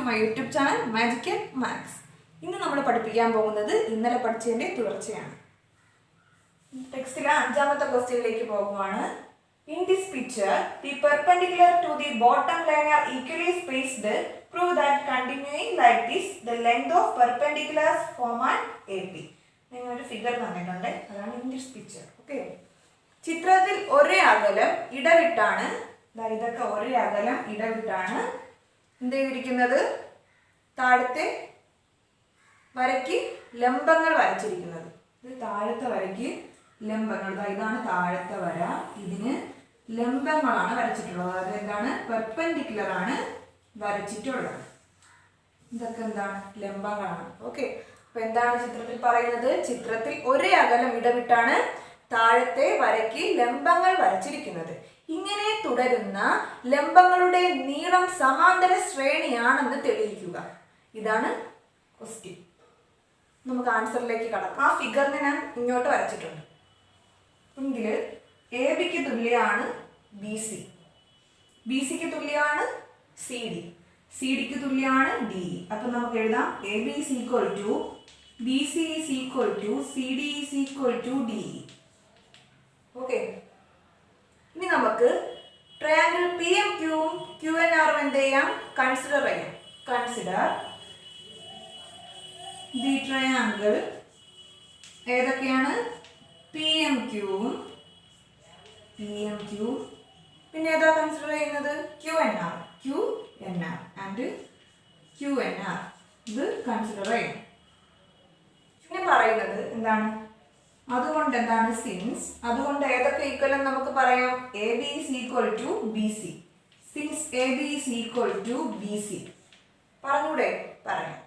My YouTube channel magical maths. ഇന്ന് നമ്മൾ പഠിപ്പിക്കാൻ പോകുന്നത് ഇന്നലെ പഠിച്ചതിൻ്റെ തുടർച്ചയാണ്. ടെക്സ്റ്റിലെ അഞ്ചാമത്തെ ക്വസ്റ്റ്യനിലേക്ക് പോകുവാണ്. In this picture, the perpendicular to the bottom line are equally spaced. Prove that continuing like this, the length of perpendiculars form an AP. നിങ്ങളൊരു ഫിഗർ തന്നിട്ടുണ്ട്, അതാണ് in this picture. ഓക്കെ, ചിത്രത്തിൽ ഒരേ അകലം ഇടവിട്ടാണ്, ഇതൊക്കെ ഒരേ അകലം ഇടവിട്ടാണ് എന്ത് ചെയ്തിരിക്കുന്നത്, താഴത്തെ വരയ്ക്ക് ലംബങ്ങൾ വരച്ചിരിക്കുന്നത്. ഇത് താഴത്തെ വരയ്ക്ക് ലംബങ്ങൾ, ഇതാണ് താഴത്തെ വര, ഇതിന് ലംബങ്ങളാണ് വരച്ചിട്ടുള്ളത്. അതായത് എന്താണ്, പെർപെൻഡിക്കുലർ ആണ് വരച്ചിട്ടുള്ളത്. ഇതൊക്കെ എന്താണ്, ലംബങ്ങളാണ്. ഓക്കെ, അപ്പൊ എന്താണ് ചിത്രത്തിൽ പറയുന്നത്, ചിത്രത്തിൽ ഒരേ അകലം ഇടവിട്ടാണ് താഴത്തെ വരയ്ക്ക് ലംബങ്ങൾ വരച്ചിരിക്കുന്നത്. ഇങ്ങനെ തുടരുന്ന ലംബങ്ങളുടെ നീളം സമാന്തര ശ്രേണിയാണെന്ന് തെളിയിക്കുക. ഇതാണ് ക്വസ്റ്റ്യൻ. നമുക്ക് ആൻസറിലേക്ക് കടക്കാം. ആ ഫിഗറിനെ ഞാൻ ഇങ്ങോട്ട് വരച്ചിട്ടുണ്ട്. എങ്കിൽ എ ബിക്ക് തുല്യമാണ് ബി സി, ബി സിക്ക് തുല്യമാണ് സി ഡി, സി ഡിക്ക് തുല്യമാണ് ഡി ഇ. അപ്പം നമുക്ക് എഴുതാം A B is equal to B C is equal to C D is equal to D E. Okay, ഇനി നമുക്ക് ട്രയാങ്കിൾ പി എം ക്യൂവും ക്യു എൻ ആറും എന്ത് ചെയ്യാം, കൺസിഡർ ചെയ്യാം. കൺസിഡർ ദി ട്രയാങ്കിൾ ഏതൊക്കെയാണ്, പി എം ക്യൂവും പിന്നെ ഏതാ കൺസിഡർ ചെയ്യുന്നത്, Q N R, Q N R and Q N R. ഇത് കൺസിഡർ ചെയ്യും. പിന്നെ പറയുന്നത് എന്താണ്, അതുകൊണ്ട് എന്താണ്, സിൻസ്, അതുകൊണ്ട് ഏതൊക്കെ ഈക്വൽ എന്ന് നമുക്ക് പറയാം, A B is equal to B C. Since A B is equal to B C പറഞ്ഞൂടെ, പറയാം.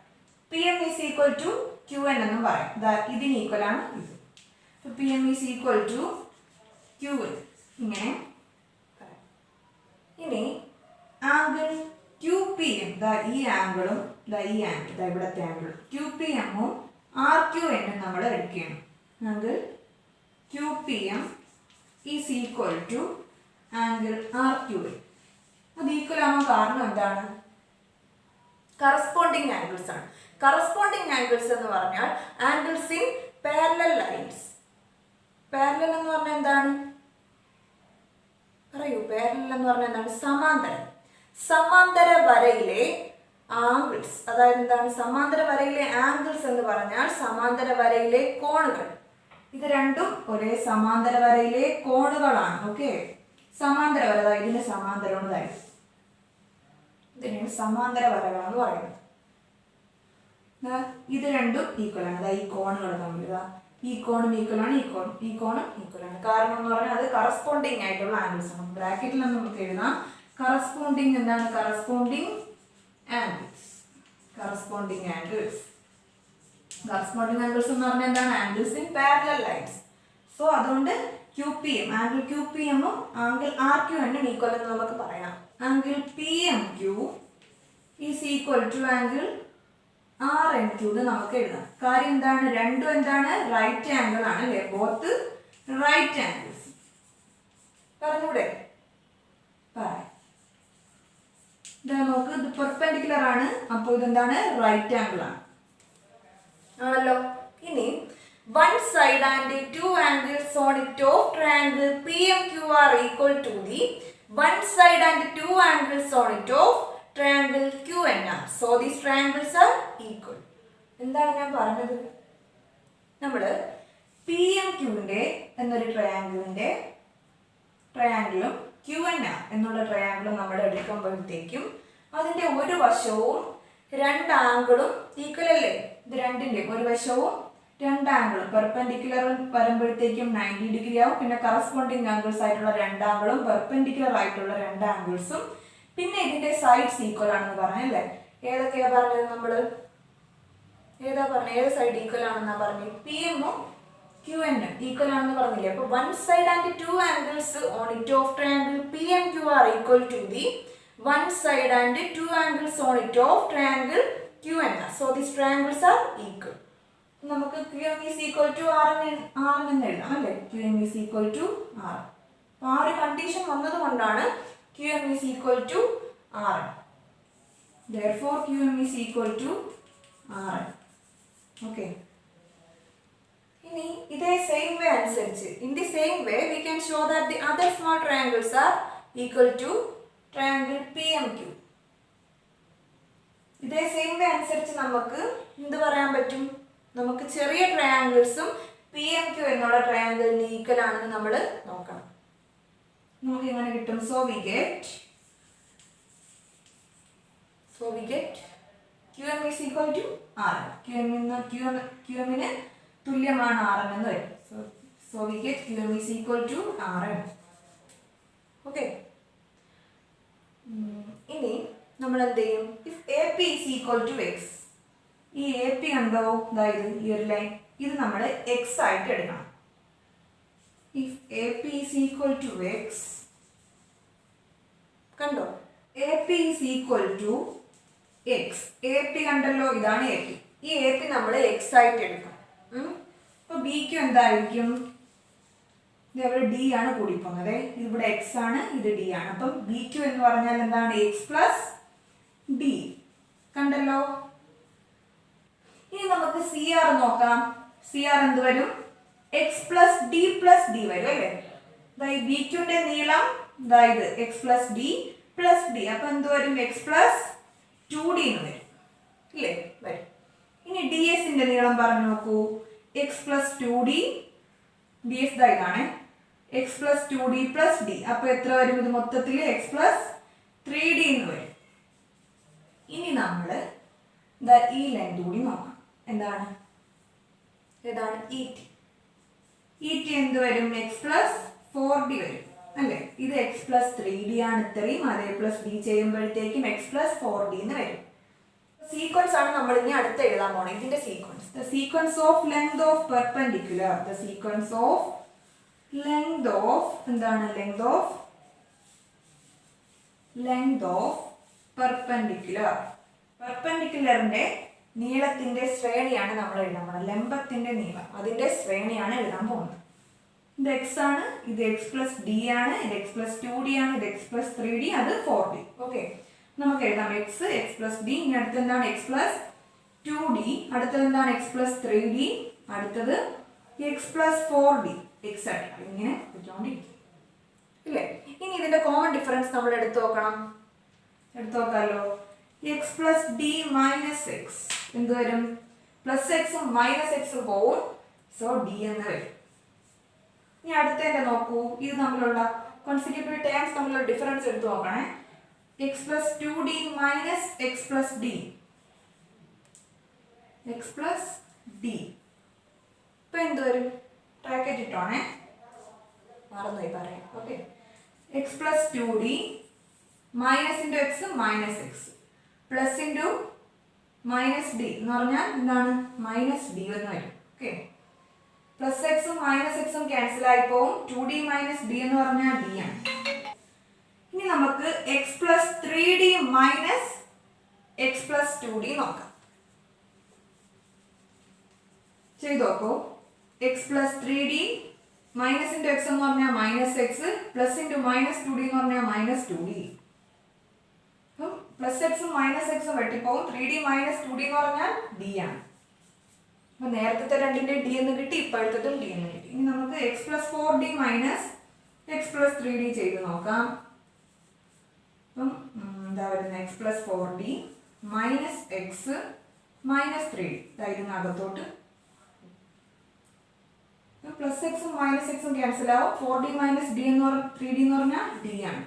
P M is equal to Q N എന്നും പറയാം. ഇതിന് ഈക്വൽ ആണ് ഇത്. P M is equal to Q N ഇങ്ങനെ പറയാം. ഇനി ആംഗിൾ ക്യു പി എം, ഈ ആംഗിളും ഈ ആംഗിൾ, ഇവിടത്തെ ആംഗിൾ ക്യു പി എമ്മും ആർ ക്യു എന്നും നമ്മൾ എടുക്കുകയാണ്. Angle Q P M is equal to angle R Q N. അത് ഈക്വൽ ആവാൻ കാരണം എന്താണ്, കറസ്പോണ്ടിങ് ആംഗിൾസ് ആണ്. കറസ്പോണ്ടിങ് ആംഗിൾസ് എന്ന് പറഞ്ഞാൽ angles in parallel lines. Parallel എന്ന് പറഞ്ഞാൽ എന്താണ്, പറയൂ, പാരലൽ എന്ന് പറഞ്ഞാൽ എന്താണ്, സമാന്തരം. സമാന്തര വരയിലെ ആംഗിൾസ്, അതായത് എന്താണ്, സമാന്തര വരയിലെ ആംഗിൾസ് എന്ന് പറഞ്ഞാൽ സമാന്തര വരയിലെ കോണുകൾ. ഇത് രണ്ടും ഒരേ സമാന്തര വരയിലെ കോണുകളാണ്. ഓക്കെ, സമാന്തര വര, ഇതിന് സമാന്തരമാണ്, ഇതിനാണ് സമാന്തര വരകളെന്ന് പറയുന്നത്. ഇത് രണ്ടും ഈക്വൽ ആണ്. ഈ കോണുകൾ തമ്മിൽ, ഈ കോണും ഈക്വൽ ആണ്, ഈ കോണും ഈക്വൽ ആണ്. കാരണം എന്ന് പറഞ്ഞാൽ അത് കറസ്പോണ്ടിങ് ആയിട്ടുള്ള ആംഗിൾസ് ആണ്. ബ്രാക്കറ്റിൽ നമുക്ക് എഴുതാം കറസ്പോണ്ടിങ്, എന്താണ്, corresponding angles. Corresponding angles, corresponding angles എന്ന് പറഞ്ഞാൽ എന്താണ്, angles in parallel lines. So അതുകൊണ്ട് Q P M, angle Q P എമ്മും ആംഗിൾ ആർ ക്യു എന്നും ഈക്വൽ എന്ന് നമുക്ക് പറയാം. Angle P M Q is equal to angle R N Q എന്ന് നമുക്ക് എഴുതാം. കാര്യം എന്താണ്, രണ്ടും എന്താണ്, റൈറ്റ് ആംഗിൾ ആണ് അല്ലേ, ബോത്ത് റൈറ്റ് ആംഗിൾസ്. പറഞ്ഞൂടെ, പറയാം. നോക്ക്, ഇത് പെർപെൻഡിക്കുലർ ആണ്, അപ്പോൾ ഇതെന്താണ്, റൈറ്റ് ആംഗിൾ ആണ്, ആണല്ലോ. ഇനി one side and two angles on a top triangle PMQ are equal to the one side and two angles on a top triangle QNR. So these triangles are equal. എന്താണ് ഞാൻ പറഞ്ഞത്, നമ്മൾ P M ക്യൂവിൻ്റെ എന്നൊരു ട്രയാങ്കിളും Q N R എന്നുള്ള ട്രയാങ്കിളും നമ്മൾ എടുക്കുമ്പോഴത്തേക്കും അതിൻ്റെ ഒരു വശവും രണ്ട് ആംഗിളും ഈക്വൽ അല്ലേ. ഇത് രണ്ടിൻ്റെ ഒരു വശവും രണ്ട് ആംഗിളും പെർപെൻഡിക്കുലർ വരുമ്പോഴത്തേക്കും 90 ഡിഗ്രി ആവും. പിന്നെ കറസ്പോണ്ടിങ് ആംഗിൾസ് ആയിട്ടുള്ള രണ്ട് ആംഗിളും പെർപെൻഡിക്കുലർ ആയിട്ടുള്ള രണ്ട് ആംഗിൾസും പിന്നെ ഇതിന്റെ സൈഡ്സ് ഈക്വൽ ആണെന്ന് പറഞ്ഞല്ലേ. ഏതൊക്കെയാ പറഞ്ഞത്, നമ്മൾ ഏതാ പറഞ്ഞത്, ഏത് സൈഡ് ഈക്വൽ ആണെന്നാ പറഞ്ഞത്, പി എമ്മും ക്യു എന്നും ഈക്വൽ ആണെന്ന് പറഞ്ഞില്ലേ. അപ്പൊ one side and two angles on it of triangle P M Q R equal to the one side and two angles on it of triangle Q N R. So these triangles are equal. നമുക്ക് Q M is equal to R എന്ന് എഴുതാം അല്ലേ, Q M is equal to R. അപ്പൊ ആ ഒരു condition വന്നത് കൊണ്ടാണ് Q M is equal to R. Therefore QM is equal to Rn. Okay. In the same way അനുസരിച്ച്, in the same way we can show that the other small triangles are equal to triangle PMQ. ഇതേ same way അനുസരിച്ച് നമുക്ക് എന്ത് പറയാൻ പറ്റും? നമുക്ക് ചെറിയ ട്രയാങ്കിൾസും PMQ എന്നുള്ള ട്രയാങ്കിളിന് ഈക്വൽ ആണെന്ന് നമ്മൾ നോക്കണം. നമുക്ക് എങ്ങനെ കിട്ടും? So we get QM is equal to Rn. QM ന് തുല്യമാണ് Rn എന്ന് വരും. So we get QM is equal to Rn. Okay. ഇനി നമ്മൾ എന്ത് ചെയ്യും? If AP is equal to X, ഈ AP കണ്ടോ? അതായത് ഈ ഒരു ലൈൻ, ഇത് നമ്മൾ X ആയിട്ട് എടുക്കണം. If AP is equal to X, കണ്ടോ? AP is equal to X. AP കണ്ടല്ലോ, ഇതാണ് AP. ഈ AP നമ്മൾ X ആയിട്ട് എടുക്കണം. അപ്പോൾ BQ എന്തായിരിക്കും? ഇതേപോലെ D ആണ് കൂടിപ്പോകുന്നത്. ഇതിവിടെ X ആണ്, ഇത് D ആണ്. അപ്പം BQ എന്ന് പറഞ്ഞാൽ എന്താണ്? X plus D. കണ്ടല്ലോ. ഇനി നമുക്ക് CR നോക്കാം. CR എന്ത് വരും? X plus D plus D വരും അല്ലേ? അതായത് BQന്റെ നീളം അതായത് X plus D plus D. അപ്പം എന്ത് വരും? X പ്ലസ് 2D എന്ന് വരും ഇല്ലേ? വരും. ഇനി DS-ന്റെ നീളം പറഞ്ഞു നോക്കൂ. X പ്ലസ് 2D, DS ഇതാണ് X plus 2D plus D. അപ്പോൾ എത്ര വരും? ഇത് മൊത്തത്തിൽ X പ്ലസ് 3D എന്ന് വരും. ഇനി നമ്മൾ ഈ ലെങ്ത് കൂടി നോക്കാം. ഏതാണ് ET. ET എന്ത് വരും? X പ്ലസ് 4D വരും അല്ലേ? ഇത് X പ്ലസ് 3D ആണ്. ഇത്രയും അതേ പ്ലസ് D ചെയ്യുമ്പോഴത്തേക്കും X പ്ലസ് 4D എന്ന് വരും. സീക്വൻസ് ആണ് നമ്മൾ ഇനി അടുത്ത് എഴുതാൻ പോണേ. ഇതിന്റെ sequence, the sequence of length of perpendicular, the sequence of length of എന്താണ്? Length of perpendicular. പെർപെൻഡിക്കുലറിന്റെ നീളത്തിന്റെ ശ്രേണിയാണ് നമ്മൾ എഴുതാൻ പോകുന്നത്. ലംബത്തിന്റെ നീളം, അതിന്റെ ശ്രേണിയാണ് എഴുതാൻ പോകുന്നത്. ഇത് X ആണ്, ഇത് X പ്ലസ് D ആണ്, ഇത് X പ്ലസ് 2D ആണ്, ഇത് X പ്ലസ് 3D, അത് 4D. ഓക്കെ, നമുക്ക് എഴുതാം X പ്ലസ് D. ഇനി അടുത്ത് എന്താണ്? X plus 2D. അടുത്തത് എന്താണ്? X plus 3D. അടുത്തത് X പ്ലസ് 4D. എക്സെട്ര ഇങ്ങനെ വെച്ചോണ്ടിരിക്കും ഇല്ലേ? ഇനി ഇതിന്റെ കോമൺ ഡിഫറൻസ് നമ്മൾ എടുത്തു നോക്കാമല്ലോ. X plus D minus X എന്ത് വരും? പ്ലസ് എക്സും മൈനസ് എക്സും പോവും. സോ D എന്ന് വരും. ഇനി അടുത്തതിന്റെ നോക്കൂ. ഇത് തമ്മിലുള്ള കോൺസിക്യൂട്ടീവ് ടേംസ് തമ്മിലുള്ള ഡിഫറൻസ് എടുത്തു നോക്കണേ. X plus 2D minus X plus D. X plus D. ഇപ്പൊ എന്ത് വരും? ബ്രാക്കറ്റ് ഇട്ടോണേ, മറന്നുപോയി പറയാം. Okay, X plus 2D minus into X minus X plus into minus D എന്ന് പറഞ്ഞാൽ എന്താണ്? മൈനസ് ഡി എന്ന് വരും. ഓക്കെ, പ്ലസ് എക്സും മൈനസ് എക്സും ക്യാൻസൽ ആയി പോവും. 2D മൈനസ് ഡി എന്ന് പറഞ്ഞാൽ ഡി ആണ്. ഇനി നമുക്ക് X plus 3D minus X plus 2D നോക്കാം. ചെയ്ത് നോക്കൂ. X plus 3D minus into X എന്ന് പറഞ്ഞാൽ minus X plus into minus 2D എന്ന് പറഞ്ഞാൽ മൈനസ് 2D. അപ്പം പ്ലസ് എക്സും മൈനസ് എക്സും വെട്ടിപ്പോവും. 3D മൈനസ് 2D എന്ന് പറഞ്ഞാൽ D ആണ്. അപ്പം നേരത്തെ രണ്ടിൻ്റെ D എന്ന് കിട്ടി, ഇപ്പോഴത്തതും D എന്ന് കിട്ടി. ഇനി നമുക്ക് X plus 4D minus X plus 3D ചെയ്ത് നോക്കാം. അപ്പം എന്താ വരുന്നത്? X plus 4D minus X minus 3D. ഇതായിരുന്നു അകത്തോട്ട്. പ്ലസ് എക്സും മൈനസ് എക്സും ക്യാൻസൽ ആവും. 4D മൈനസ് D എന്ന് പറഞ്ഞാൽ 3D എന്ന് പറഞ്ഞാൽ D ആണ്.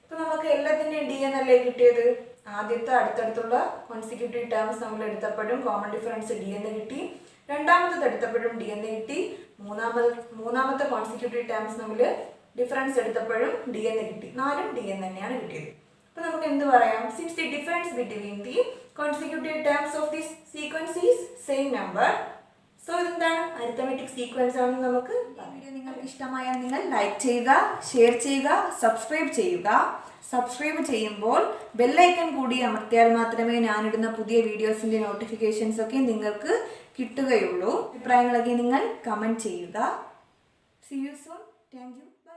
ഇപ്പൊ നമുക്ക് എല്ലാത്തിൻ്റെയും D എന്നല്ലേ കിട്ടിയത്? ആദ്യത്തെ അടുത്തടുത്തുള്ള കോൺസിക്യൂട്ടീവ് ടേംസ് നമ്മൾ എടുത്തപ്പോഴും കോമൺ ഡിഫറൻസ് D എന്ന് കിട്ടി. രണ്ടാമത്തെ എടുത്തപ്പോഴും D എന്ന് കിട്ടി. മൂന്നാമത്തെ കോൺസിക്യൂട്ടീവ് ടേംസ് നമ്മൾ ഡിഫറൻസ് എടുത്തപ്പോഴും D എന്ന് കിട്ടി. 4ഉം D എന്ന് തന്നെയാണ് കിട്ടിയത്. അപ്പോൾ നമുക്ക് എന്ത് പറയാം? Since the difference between the consecutive terms of this sequence is same number, so ഇതെന്താണ്? അരിത്തമെറ്റിക് സീക്വൻസ് ആണെന്ന് നമുക്ക്. വീഡിയോ നിങ്ങൾക്ക് ഇഷ്ടമായാൽ നിങ്ങൾ ലൈക്ക് ചെയ്യുക, ഷെയർ ചെയ്യുക, സബ്സ്ക്രൈബ് ചെയ്യുക. സബ്സ്ക്രൈബ് ചെയ്യുമ്പോൾ ബെല്ലൈക്കൺ കൂടി അമർത്തിയാൽ മാത്രമേ ഞാനിടുന്ന പുതിയ വീഡിയോസിൻ്റെ നോട്ടിഫിക്കേഷൻസ് ഒക്കെ നിങ്ങൾക്ക് കിട്ടുകയുള്ളൂ. അഭിപ്രായങ്ങളൊക്കെ നിങ്ങൾ കമൻറ്റ് ചെയ്യുക. See you soon. Thank you. Bye.